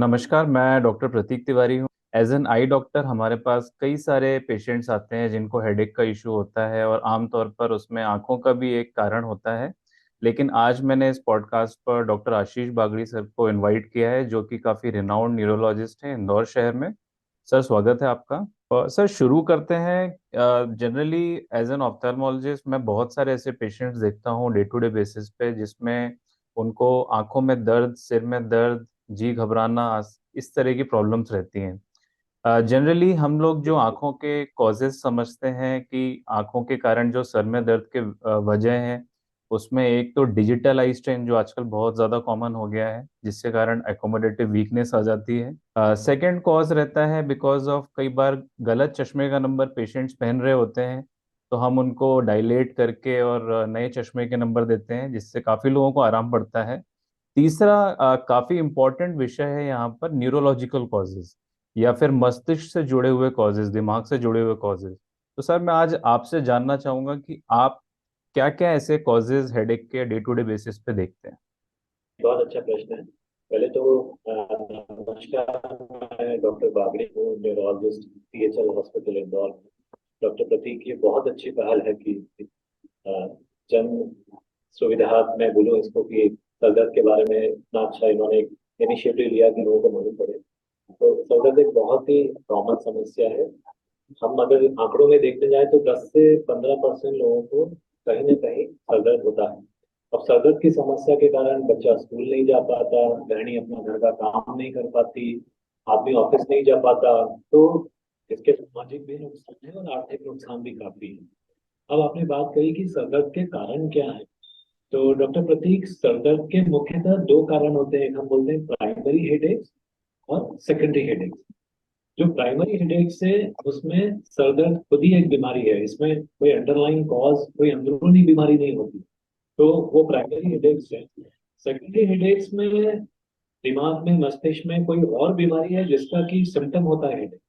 नमस्कार। मैं डॉक्टर प्रतीक तिवारी हूँ। एज एन आई डॉक्टर हमारे पास कई सारे पेशेंट्स आते हैं जिनको हेडेक का इशू होता है और आमतौर पर उसमें आंखों का भी एक कारण होता है। लेकिन आज मैंने इस पॉडकास्ट पर डॉक्टर आशीष बागड़ी सर को इनवाइट किया है जो कि काफ़ी रिनाउंड न्यूरोलॉजिस्ट हैं इंदौर शहर में। सर, स्वागत है आपका। और सर, शुरू करते हैं। जनरली एज एन ऑप्थेल्मोलॉजिस्ट मैं बहुत सारे ऐसे पेशेंट्स देखता हूँ डे टू डे बेसिस पे जिसमें उनको आंखों में दर्द, सिर में दर्द, जी घबराना, इस तरह की प्रॉब्लम्स रहती हैं। जनरली हम लोग जो आंखों के कॉजेज समझते हैं कि आंखों के कारण जो सर में दर्द के वजह हैं, उसमें एक तो डिजिटल आई स्ट्रेन जो आजकल बहुत ज़्यादा कॉमन हो गया है जिसके कारण एकोमोडेटिव वीकनेस आ जाती है। सेकंड कॉज रहता है बिकॉज ऑफ कई बार गलत चश्मे का नंबर पेशेंट्स पहन रहे होते हैं, तो हम उनको डायलेट करके और नए चश्मे के नंबर देते हैं जिससे काफ़ी लोगों को आराम पड़ता है। तीसरा काफी इंपॉर्टेंट विषय है यहाँ पर न्यूरोलॉजिकल कॉजेज या फिर मस्तिष्क से जुड़े हुए कॉजेज, दिमाग से जुड़े हुए कॉजेज। तो सर, मैं आज आपसे जानना चाहूंगा कि आप क्या क्या ऐसे कॉजेज हेडेक के डे टू डे बेसिस पे देखते हैं। बहुत अच्छा प्रश्न है। पहले तो नमस्कार। मैं डॉक्टर बागड़ी हूँ, neurologist, PHL hospital Indore. Doctor Prateek, ये बहुत अच्छी पहल है कि अ, जन सुविधा मैं बोलूँ इसको कि सर दर्द के बारे में इतना अच्छा इन्होंने एक इनिशिएटिव लिया कि लोगों को मालूम पड़े। तो सर दर्द एक बहुत ही कॉमन समस्या है। हम अगर आंकड़ों में देखने जाए तो 10 से 15% लोगों को कहीं ना कहीं सर दर्द होता है। अब सर दर्द की समस्या के कारण बच्चा स्कूल नहीं जा पाता, गृहिणी अपना घर का काम नहीं कर पाती, आदमी ऑफिस नहीं जा पाता। तो इसके सामाजिक भी नुकसान है और आर्थिक नुकसान भी काफी है। अब आपने बात कही कि सर दर्द के कारण क्या है। तो डॉक्टर प्रतीक, सर दर्द के मुख्यतः दो कारण होते हैं। एक हम बोलते हैं प्राइमरी हेडेक और सेकेंडरी हेडेक। जो प्राइमरी हेडेक है उसमें सर दर्द खुद ही एक बीमारी है, इसमें कोई अंडरलाइन कॉज, कोई अंदरूनी बीमारी नहीं होती। तो वो प्राइमरी हेडेक्स है। सेकेंडरी हेडेक्स में दिमाग में, मस्तिष्क में कोई और बीमारी है जिसका कि सिम्टम होता है हेडेक।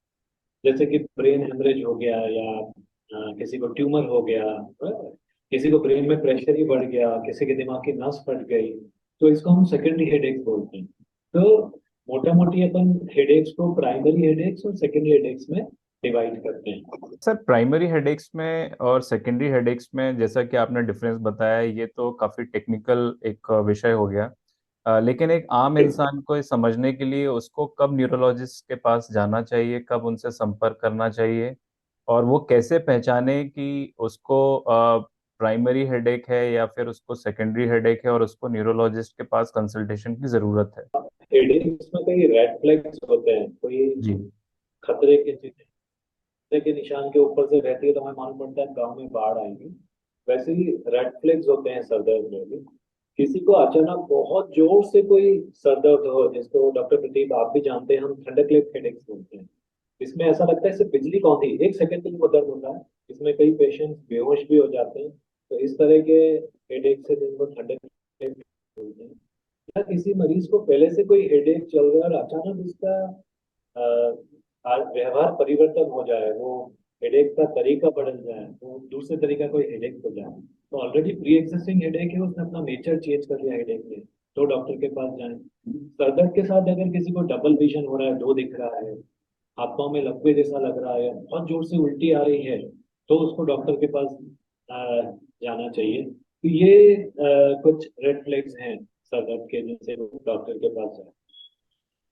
जैसे कि ब्रेन हेमरेज हो गया या किसी को ट्यूमर हो गया, किसी को ब्रेन में प्रेशर ही बढ़ गया, किसी के दिमाग की नस फट गई। तो इसको हम सेकेंडरी हेडेक्स बोलते हैं। तो मोटा मोटी अपन हेडेक्स को प्राइमरी हेडेक्स और सेकेंडरी हेडेक्स में डिवाइड करते हैं। सर, प्राइमरी हेडेक्स में और सेकेंडरी हेडेक्स में जैसा कि आपने डिफरेंस बताया, ये तो काफी टेक्निकल एक विषय हो गया। लेकिन एक आम इंसान को ये समझने के लिए उसको कब न्यूरोलॉजिस्ट के पास जाना चाहिए, कब उनसे संपर्क करना चाहिए, और वो कैसे पहचाने कि उसको प्राइमरी हेडेक है या फिर उसको सेकेंडरी हेडेक है और उसको न्यूरोलॉजिस्ट के पास कंसल्टेशन की जरूरत है। हेडेक्स में कई रेड फ्लैग्स होते हैं, कोई जी। खतरे की चीजें के निशान के ऊपर से रहती है तो हमें मालूम पड़ता है गांव में बाढ़ आएगी। वैसे ही रेड फ्लैग्स होते हैं सर दर्द में भी। किसी को अचानक बहुत जोर से कोई सर दर्द हो, जिसको डॉक्टर प्रदीप आप भी जानते हैं, हम थंडरक्लेप हेडेक्स बोलते हैं। इसमें ऐसा लगता है सिर्फ बिजली कौंधी, एक सेकंड के लिए वो दर्द होता है। इसमें कई पेशेंट्स बेहोश भी हो जाते हैं। तो इस तरह के हेडेक से जिनको थंडरक्लेप बोलते हैं, या किसी मरीज को पहले से कोई हेडेक चल रहा है और अचानक उसका व्यवहार परिवर्तन हो जाए, वो हेडेक का तरीका बदल जाए, वो दूसरे तरीका कोई हेडेक हो जाए, तो ऑलरेडी प्री एग्जिस्टिंग हेडेक है, उसने अपना नेचर चेंज कर लिया हेडेक में, तो डॉक्टर के पास जाएं। सर दर्द के साथ अगर किसी को डबल विजन हो रहा है, दो दिख रहा है, हाथ पांव में लकवे जैसा लग रहा है, बहुत जोर से उल्टी आ रही है, तो उसको डॉक्टर के पास जाना चाहिए। तो ये कुछ रेड फ्लैग्स हैं सर दर्द के, जिनसे डॉक्टर के पास जाए।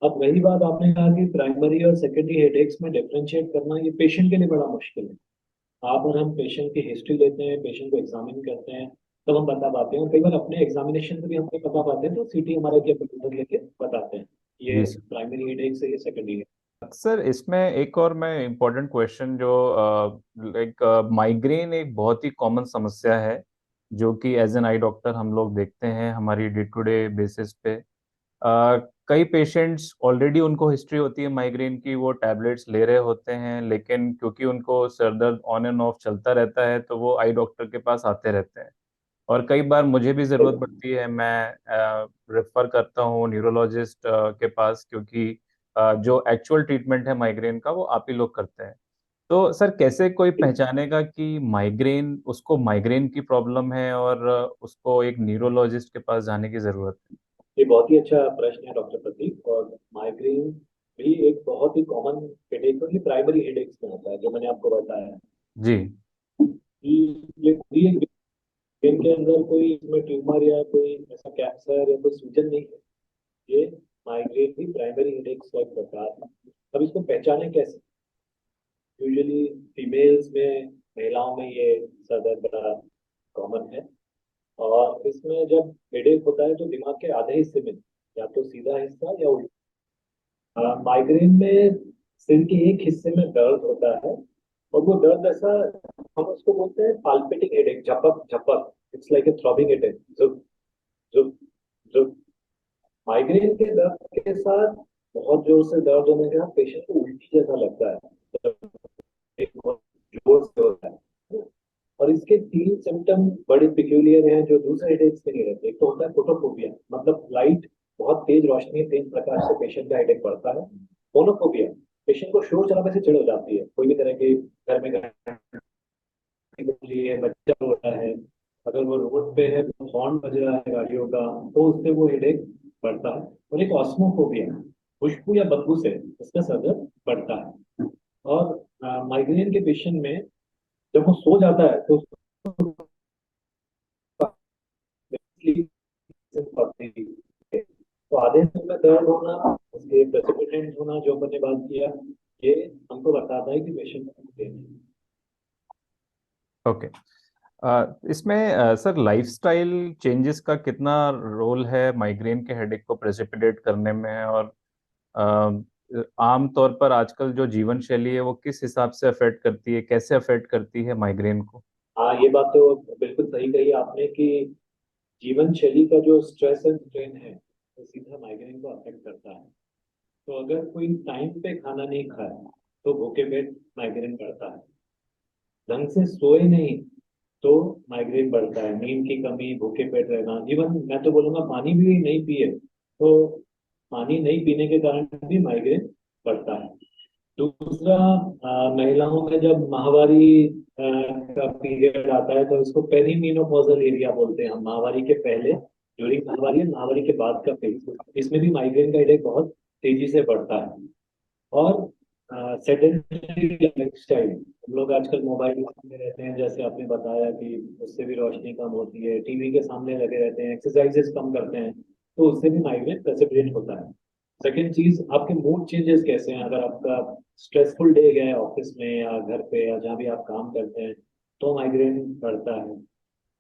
अब रही बात, आपने कहा कि प्राइमरी और सेकेंडरी हेडेक्स में डिफरेंशिएट करना ये पेशेंट के लिए बड़ा मुश्किल है। आप और हम पेशेंट की हिस्ट्री लेते हैं, पेशेंट को एग्जामिन करते हैं, तब हम बता पाते हैं। और कई बार अपने एग्जामिनेशन से भी हम नहीं बता पाते हैं, तो सीटी हमारा क्या रिपोर्ट लेके बताते हैं ये जी। प्राइमरी हेडेक्स है, ये सेकेंडरी है। सर, इसमें एक और मैं इम्पोर्टेंट क्वेश्चन जो लाइक माइग्रेन एक बहुत ही कॉमन समस्या है जो कि एज एन आई डॉक्टर हम लोग देखते हैं हमारी डे टू डे बेसिस पे। कई पेशेंट्स ऑलरेडी उनको हिस्ट्री होती है माइग्रेन की, वो टैबलेट्स ले रहे होते हैं, लेकिन क्योंकि उनको सर दर्द ऑन एंड ऑफ चलता रहता है तो वो आई डॉक्टर के पास आते रहते हैं। और कई बार मुझे भी ज़रूरत पड़ती है, मैं रेफर करता हूँ न्यूरोलॉजिस्ट के पास, क्योंकि जो एक्चुअल ट्रीटमेंट है माइग्रेन का वो आप ही लोग करते हैं। तो सर, कैसे कोई पहचानेगा कि माइग्रेन, उसको माइग्रेन की प्रॉब्लम है और उसको एक न्यूरोलॉजिस्ट के पास जाने की ज़रूरत है। ये बहुत ही अच्छा प्रश्न है डॉक्टर प्रतीक। और माइग्रेन भी एक बहुत ही कॉमन हेडेक है, ये प्राइमरी हेडेक्स में होता है जो मैंने आपको बताया जी। कि ये भी एक ब्रेन के अंदर कोई इसमें ट्यूमर या कोई ऐसा कैंसर या कोई सूजन नहीं है। ये माइग्रेन भी प्राइमरी हेडेक्स का एक प्रकार है। अब इसको पहचाने कैसे? यूजुअली फीमेल्स में, महिलाओं में ये सर दर्द बड़ा कॉमन है। और इसमें जब हेडेक होता है तो दिमाग के आधे हिस्से में, या तो सीधा हिस्सा या उल्टा, माइग्रेन में सिर के एक हिस्से में दर्द होता है। और वो दर्द ऐसा, हम उसको बोलते हैं पाल्पिटिंग हेडेक, झपक झपक, it's like a throbbing headache, जुक जुक जुक। माइग्रेन के दर्द के साथ बहुत जोर से दर्द होने के बाद पेशेंट को उल्टी जैसा लगता है, एक बहुत जोर से होता है। और इसके तीन सिम्टम बड़े पिक्यूलियर हैं जो दूसरे हेडेक्स में नहीं रहते। एक तो होता है फोटोफोबिया, मतलब लाइट, बहुत तेज रोशनी, तेज प्रकाश से पेशेंट का हेडेक बढ़ता है। फोनोफोबिया, पेशेंट को शोर शराबे से चिढ़ हो जाती है, कोई भी तरह के घर में घंटी बज रही है, बच्चा रो रहा है, अगर वो रोड पे है तो हॉर्न बज रहा है गाड़ियों का, तो उससे वो हेडेक बढ़ता है। और एक ऑस्मोफोबिया, खुशबू या बदबू से इसका सर दर्द बढ़ता है। और माइग्रेन के पेशेंट में जब वो सो जाता है तो तो आधे दिन में दर्द होना, उसके प्रेसिपिटेंट होना जो मैंने बात किया, ये हमको बताता है कि पेशेंट को ओके। इसमें सर लाइफस्टाइल चेंजेस का कितना रोल है माइग्रेन के हेडेक को प्रेसिपिटेट करने में, और आम तौर पर आजकल जो जीवन शैली है वो किस हिसाब से अफेक्ट करती है, कैसे अफेक्ट करती है माइग्रेन को? हाँ, ये बात तो बिल्कुल सही कही आपने कि जीवन शैली का जो स्ट्रेस एंड स्ट्रेन है वो सीधा माइग्रेन को अफेक्ट करता है। तो अगर कोई टाइम पे खाना नहीं खाए तो भूखे पेट माइग्रेन बढ़ता है। ढंग से सोए नहीं तो माइग्रेन बढ़ता है। नींद की कमी, भूखे पेट रहना, इवन मैं तो बोलूंगा पानी भी नहीं पिए तो पानी नहीं पीने के कारण भी माइग्रेन बढ़ता है। दूसरा, महिलाओं में जब माहवारी का पीरियड आता है तो इसको पेरीमीनोपॉजल एरिया बोलते हैं हम, माहवारी के पहले, ड्यूरिंग माहवारी, माहवारी के बाद का फेज, इसमें भी माइग्रेन का हेडेक बहुत तेजी से बढ़ता है। और सेडेंटरी लाइफस्टाइल, हम लोग आजकल मोबाइल के सामने रहते हैं, जैसे आपने बताया कि उससे भी रोशनी कम होती है, टीवी के सामने लगे रहते हैं, एक्सरसाइजेस कम करते हैं, तो उससे भी माइग्रेन प्रेसिपिटेट होता है। सेकेंड चीज, आपके मूड चेंजेस कैसे हैं? अगर आपका स्ट्रेसफुल डे गया है ऑफिस में या घर पे या जहाँ भी आप काम करते हैं तो माइग्रेन बढ़ता है।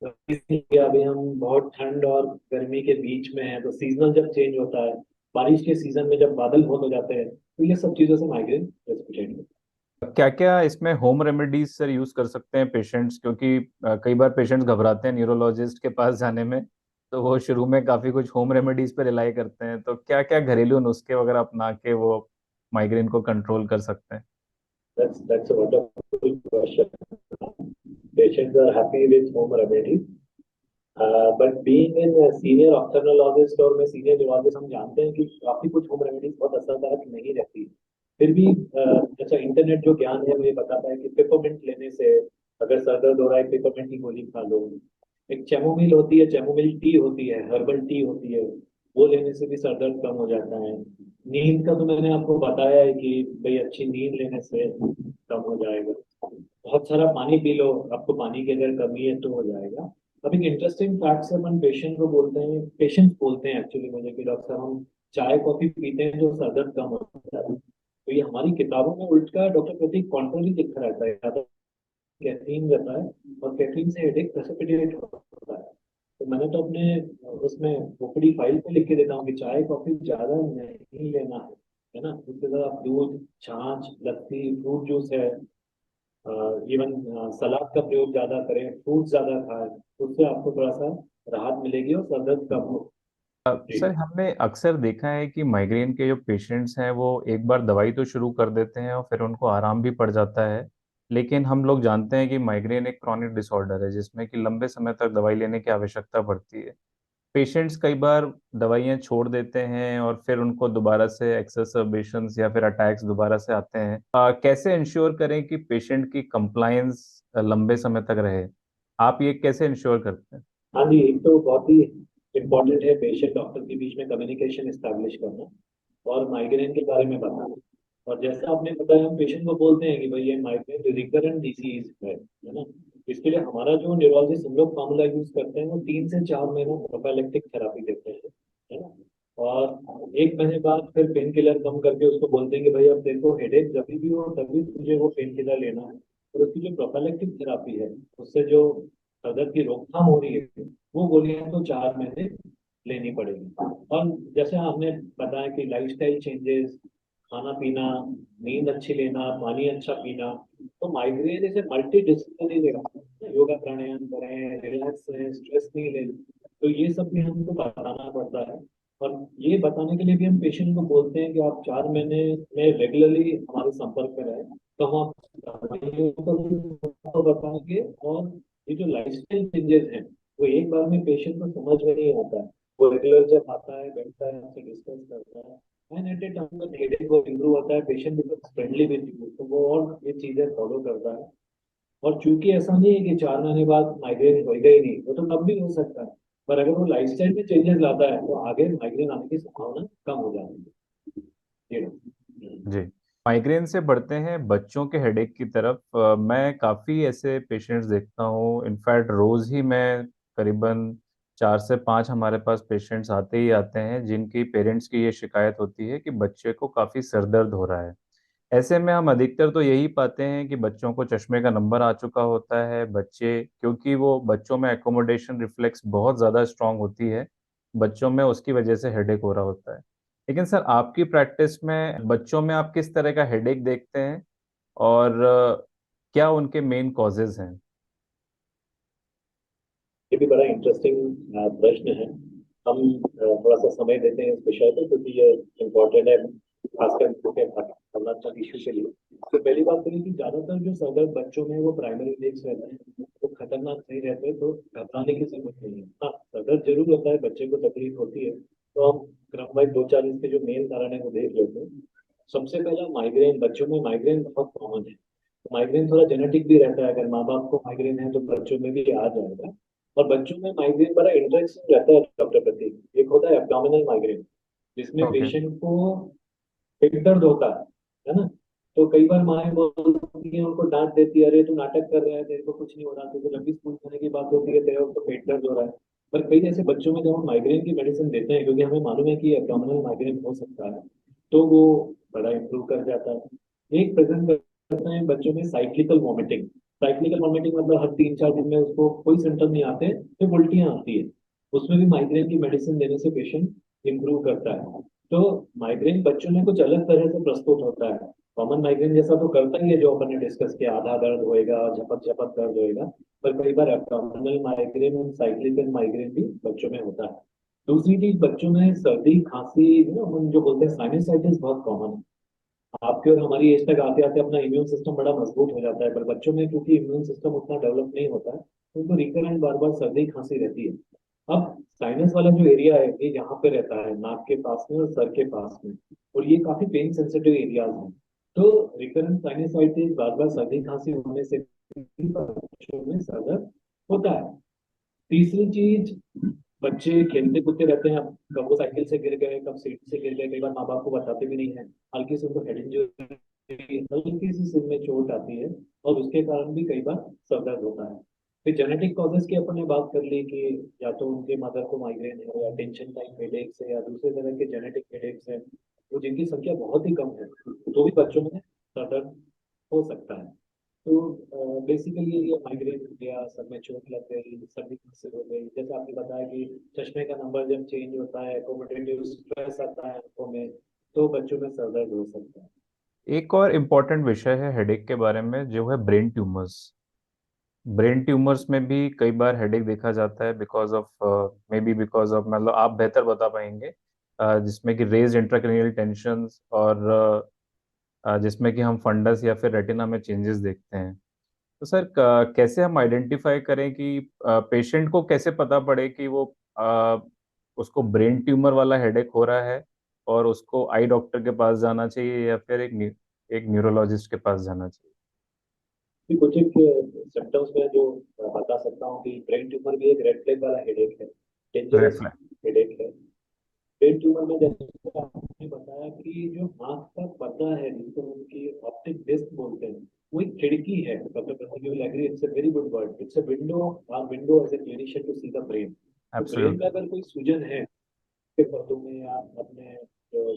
तो इसलिए अभी हम बहुत ठंड और गर्मी के बीच में हैं, तो सीजनल जब चेंज होता है, बारिश के सीजन में जब बादल बहुत हो जाते हैं, तो ये सब चीजों से माइग्रेन प्रेसिपिटेट होता क्या क्या इसमें होम रेमेडीज सर यूज कर सकते हैं पेशेंट्स, क्योंकि कई बार पेशेंट्स घबराते हैं न्यूरोलॉजिस्ट के पास जाने में, तो वो शुरू में काफी कुछ होम रेमेडीज पे रिलाई करते हैं, तो क्या क्या घरेलू नुस्खे वगैरह अपना के वो माइग्रेन को कंट्रोल कर सकते हैं? है। That's a wonderful question. Patients are happy with home remedies. But being in senior ophthalmologist और मैं सीनियर न्यूरोलॉजिस्ट, हम जानते हैं कि काफी कुछ होम रेमेडीज बहुत असरदायक नहीं रहती। फिर भी अच्छा, इंटरनेट जो ज्ञान है वो ये बताता है कि पेपरमिंट लेने से, अगर सर दर्द हो रहा है पेपरमिंट की गोली खा लो। एक चैमोमिल होती है, चैमोमिल टी होती है, हर्बल टी होती है, वो लेने से भी सर दर्द कम हो जाता है। नींद का तो मैंने आपको बताया है कि भाई अच्छी नींद लेने से कम हो जाएगा। बहुत सारा पानी पी लो, आपको पानी की अगर कमी है तो हो जाएगा। अब एक इंटरेस्टिंग फैक्ट से अपन पेशेंट को बोलते हैं, पेशेंट बोलते हैं एक्चुअली मुझे कि डॉक्टर साहब हम चाय कॉफी पीते हैं तो सर दर्द कम होता है। तो ये हमारी किताबों में उल्टा डॉक्टर प्रतीक कॉन्ट्ररी लिखा रहता है, ज्यादा कैफीन रहता है और कैफीन से हेडेक प्रेसिपिटेट होता है। तो मैंने तो अपने उसमें ओपीडी फाइल पे लिख के देता हूँ कि चाय कॉफी ज्यादा नहीं लेना है ना। उसके साथ आप दूध, छाछ, लस्सी, फ्रूट जूस है, इवन सलाद का प्रयोग ज्यादा करें, फ्रूट ज्यादा खाएं, उससे आपको थोड़ा सा राहत मिलेगी और सर दर्द कम हो। जी। सर हमने अक्सर देखा है कि माइग्रेन के जो पेशेंट्स हैं वो एक बार दवाई तो शुरू कर देते हैं और फिर उनको आराम भी पड़ जाता है, लेकिन हम लोग जानते हैं कि माइग्रेन एक क्रॉनिक डिसऑर्डर है जिसमें कि लंबे समय तक दवाई लेने की आवश्यकता पड़ती है। पेशेंट्स कई बार दवाइयाँ छोड़ देते हैं और फिर उनको दोबारा से एक्सरसर्बेशंस या फिर अटैक्स दोबारा से आते हैं। कैसे इंश्योर करें कि पेशेंट की कंप्लायंस लंबे समय तक रहे? आप ये कैसे इंश्योर करते हैं? हाँ जी, एक तो बहुत ही इम्पोर्टेंट है पेशेंट डॉक्टर के बीच में कम्युनिकेशन एस्टैब्लिश करना और माइग्रेन के बारे में बताना। और जैसा आपने बताया, हम पेशेंट को बोलते हैं कि भाई ये माइग्रेन रिकरेंट डिसीज है ना। इसके लिए हमारा जो न्यूरोलॉजिस्ट हम लोग फॉर्मूला यूज करते हैं वो 3 से 4 महीना प्रोफाइलेक्टिक थेरापी देते हैं, है ना। और 1 महीने बाद फिर पेन किलर कम करके उसको बोलते हैं कि भाई अब तेरे को हेडेक जब भी हो तभी तुझे वो पेन किलर लेना है। और उसकी जो प्रोफाइलेक्टिक थेरापी है उससे जो दर्द की रोकथाम हो रही है वो गोलियां तो 4 महीने लेनी पड़ेगी। और जैसे हमने बताया कि लाइफस्टाइल चेंजेस, खाना पीना, नींद अच्छी लेना, पानी अच्छा पीना, तो माइग्रेन इसे मल्टी डिसिप्लिनरी योगा प्राणायाम करें, रिलैक्स रहें, स्ट्रेस नहीं लें, तो ये सब भी हमको बताना पड़ता है। और ये बताने के लिए भी हम पेशेंट को बोलते हैं कि आप 4 महीने में रेगुलरली हमारे संपर्क में रहें, तो हम आपको बताएंगे। और ये जो लाइफस्टाइल चेंजेस हैं वो एक बार में पेशेंट को समझ में नहीं आता है। वो रेगुलर जब आता है, बैठता है, हमसे डिस्कस करता है, and at a time when headache वो इम्प्रूव होता है, patient becomes friendly with you, तो वो और ये चीजें फॉलो करता है। और चूंकि ऐसा नहीं है कि 4 महीने बाद माइग्रेन होएगा ही नहीं, वो तो तब भी हो सकता है, पर अगर वो लाइफस्टाइल में चेंजेस लाता है तो आगे माइग्रेन आने की संभावना कम हो जाती है, जी। माइग्रेन से बढ़ते हैं बच्चों के हेडेक की तरफ। मैं काफ़ी ऐसे पेशेंट्स देखता हूँ, इनफैक्ट रोज़ ही मैं करीबन 4 से 5 हमारे पास पेशेंट्स आते ही आते हैं जिनकी पेरेंट्स की ये शिकायत होती है कि बच्चे को काफ़ी सर दर्द हो रहा है। ऐसे में हम अधिकतर तो यही पाते हैं कि बच्चों को चश्मे का नंबर आ चुका होता है। बच्चे, क्योंकि वो बच्चों में एकोमोडेशन रिफ्लेक्स बहुत ज़्यादा स्ट्रांग होती है, बच्चों में उसकी वजह से हेडेक हो रहा होता है। लेकिन सर, आपकी प्रैक्टिस में बच्चों में आप किस तरह का हेडेक देखते हैं और क्या उनके मेन कॉजेज हैं? ये भी बड़ा इंटरेस्टिंग प्रश्न है। हम थोड़ा सा समय देते हैं इस विषय पर क्योंकि ये इम्पोर्टेंट है, खासकर क्योंकि भावनात्मक इश्यू के लिए। तो पहली बात करें कि ज्यादातर जो सदर बच्चों में वो प्राइमरी लेग्स रहते हैं वो खतरनाक नहीं रहते, तो घबराने की जरूरत नहीं है। हाँ, सदर जरूर होता है, बच्चे को तकलीफ होती है। तो हम क्रमवाइज 2-4 इसके जो मेन कारण है वो देख लेते हैं। सबसे पहला माइग्रेन, बच्चों में माइग्रेन बहुत कॉमन है। माइग्रेन थोड़ा जेनेटिक भी रहता है, अगर माँ बाप को माइग्रेन है तो बच्चों में भी आ जाएगा। और बच्चों में माइग्रेन बड़ा इंटरेस्टिंग रहता है डॉक्टर प्रतीक। एक होता है एब्डोमिनल माइग्रेन, जिसमें ओके। पेशेंट को पेट दर्द होता है ना। तो कई बार माएं बोलती हैं, उनको डांट देती है, अरे तू नाटक कर रहा है, तेरे को कुछ नहीं हो रहा, तेरे को लंबी स्कूल जाने की बात होती है, तेरे को पेट दर्द हो रहा है। पर कई ऐसे बच्चों में जब हम माइग्रेन की मेडिसिन देते हैं, क्योंकि हमें मालूम है कि एब्डोमिनल माइग्रेन हो सकता है, तो वो बड़ा इंप्रूव कर जाता है। एक प्रेजेंट करते हैं बच्चों में साइक्लिकल वॉमिटिंग। साइक्लिकल वॉमिटिंग मतलब हर 3-4 दिन में उसको कोई सिम्टम नहीं आते, फिर उल्टियां आती है। उसमें भी माइग्रेन की मेडिसिन देने से पेशेंट इंप्रूव करता है। तो माइग्रेन बच्चों में कुछ अलग तरह से प्रस्तुत होता है। कॉमन माइग्रेन जैसा तो करता ही है जो अपन ने डिस्कस किया, आधा दर्द होएगा, झपक झपक दर्द होएगा। पर कई बार एब्डोमिनल माइग्रेन और साइक्लिकल माइग्रेन भी बच्चों में होता है। दूसरी चीज, बच्चों में सर्दी खांसी, हम जो बोलते हैं साइनसाइटिस, बहुत कॉमन है। आपके और हमारी एज तक आते आते अपना इम्यून सिस्टम बड़ा मजबूत हो जाता है, पर बच्चों में क्योंकि इम्यून सिस्टम उतना डेवलप नहीं होता है, तो उनको रिकरेंट बार बार सर्दी खांसी रहती है। अब साइनस वाला जो एरिया है ये यहाँ पे रहता है, नाक के पास में और सर के पास में, और ये काफी पेन सेंसिटिव एरियाज हैं। तो रिकरेंट साइनसाइटिस, बार बार सर्दी खांसी होने से भी बच्चों में सर दर्द होता है। तीसरी चीज, बच्चे खेलते कूदते रहते हैं, कब वो साइकिल से गिर गए, कब सीट से गिर गए, कई बार माँ बाप को बताते भी नहीं है। हल्की से उनको हेड इंजरी, हल्की सी सिर में चोट आती है, और उसके कारण भी कई बार सर दर्द होता है। फिर जेनेटिक कॉजेज की अपन ने बात कर ली कि या तो उनके मदर को माइग्रेन है, या टेंशन टाइप हेडेक्स है, या दूसरे तरह के जेनेटिक हेडेक्स है, तो जिनकी संख्या बहुत ही कम है, तो भी बच्चों में सर दर्द हो सकता है। तो बेसिकली ये माइग्रेन हो गया, सर में चोट लग गई, सर्दी खांसी हो गई, जैसे आपने बताया कि चश्मे का नंबर जब चेंज होता है, कोमोटेटिव स्ट्रेस आता है आंखों में, तो बच्चों में सर दर्द हो सकता है। एक और इम्पोर्टेंट विषय है हेडेक के बारे में, जो है ब्रेन ट्यूमर्स। ब्रेन ट्यूमर्स में भी कई बार हेडेक देखा जाता है because of, may be because of, मतलब आप बेहतर बता पाएंगे, जिसमें कि रेज इंट्राक्रैनियल टेंशन्स और जिसमें कि हम फंडस या फिर रेटिना में चेंजेस देखते हैं। तो सर, कैसे हम आइडेंटिफाई करें कि पेशेंट को कैसे पता पड़े कि वो उसको ब्रेन ट्यूमर वाला हेडेक हो रहा है और उसको आई डॉक्टर के पास जाना चाहिए या फिर एक न्यूरोलॉजिस्ट के पास जाना चाहिए? कि कुछ एक सिम्टम्स में जो बता सकता हूँ कि ब्रेन ट्यूमर भी एक रेड फ्लैग वाला हेडेक है। Dangerous reflect. हेडेक है। ब्रेन ट्यूमर में जैसे आपने बताया कि जो आंख का पर्दा है जिसको हम की ऑप्टिक डिस्क बोलते हैं, वो एक खिड़की है। Doctor Prateek you will agree, it's a very good word, it's a window, our window as a clinician to see the brain. तो ब्रेन में एब्सोल्युटली। अगर कोई सूजन है के पर्दों में या अपने जो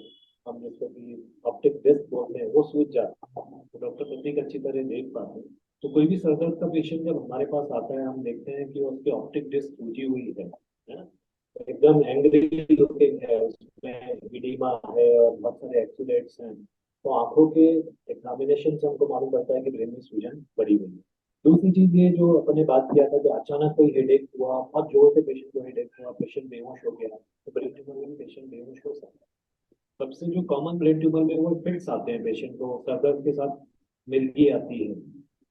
हम जिसको कि ऑप्टिक डिस्क बोलते हैं वो सूज जाता है, तो डॉक्टर प्रतीक अच्छी तरह देख पाते हैं। तो कोई भी सर दर्द का पेशेंट जब हमारे पास आता है, हम देखते हैं कि उसकी ऑप्टिक डिस्क सूजी हुई है ना, तो एकदम एंग्री लुकिंग है, उसमें इडीमा है और बहुत सारे एक्सीडेंट्स हैं, तो आंखों के एग्जामिनेशन से हमको मालूम पड़ता है कि ब्रेन में सूजन बढ़ी हुई है। दूसरी चीज ये जो अपने बात किया था कि अचानक कोई हेडेक हुआ, बहुत जोर से पेशेंट को हेडेक हुआ, पेशेंट बेहोश हो गया, तो ब्रेन ट्यूमर में भी पेशेंट बेहोश हो सकता है। सबसे जो कॉमन ब्रेन ट्यूमर में वो फिट्स आते हैं, पेशेंट को सर दर्द के साथ मिर्गी आती है।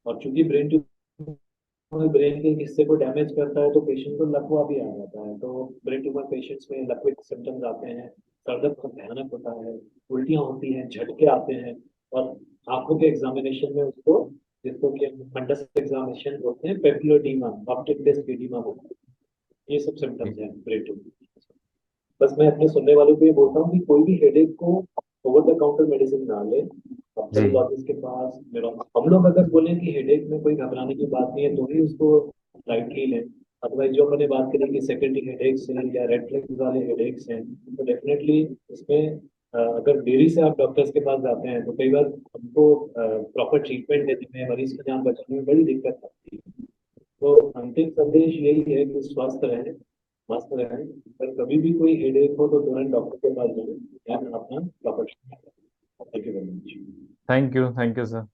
और चूंकि ब्रेन ट्यूमर ब्रेन के हिस्से को डैमेज करता है तो पेशेंट को लकवा भी आ जाता है। तो ब्रेन ट्यूमर पेशेंट्स में लकवे सिम्टम्स आते हैं, सर दर्द बहुत भयानक होता है, उल्टियां होती हैं, झटके आते हैं, और आंखों के एग्जामिनेशन में उसको, जिसको कि हम फंडस एग्जामिनेशन बोलते हैं, पेपिलोडीमा, ऑप्टिक डिस्क एडीमा बोलते हैं, ये सब सिम्टम्स हैं ब्रेन ट्यूमर। बस मैं अपने सुनने वालों को ये बोलता हूँ कि कोई भी हेडेक को ओवर द काउंटर मेडिसिन ना ले, जी। ऑप्थेल्मोलॉजिस्ट के पास हम लोग अगर बोलें कि हेडेक में कोई घबराने की बात नहीं है तो ही उसको लाइटली लें। अदरवाइज जो मैंने बात करी कि सेकेंडरी हेडेक्स हैं या रेड फ्लैग्स वाले हेडेक्स हैं, तो डेफिनेटली इसमें अगर देरी से आप डॉक्टर्स के पास जाते हैं तो कई बार हमको प्रॉपर ट्रीटमेंट देने में, मरीज की जान बचाने में बड़ी दिक्कत आती है। तो अंतिम संदेश यही है कि स्वस्थ रहें, मस्त रहें, पर कभी भी कोई हेडेक हो तो तुरंत डॉक्टर के पास जाएं, ध्यान अपना proper. Thank you very much. Thank you sir.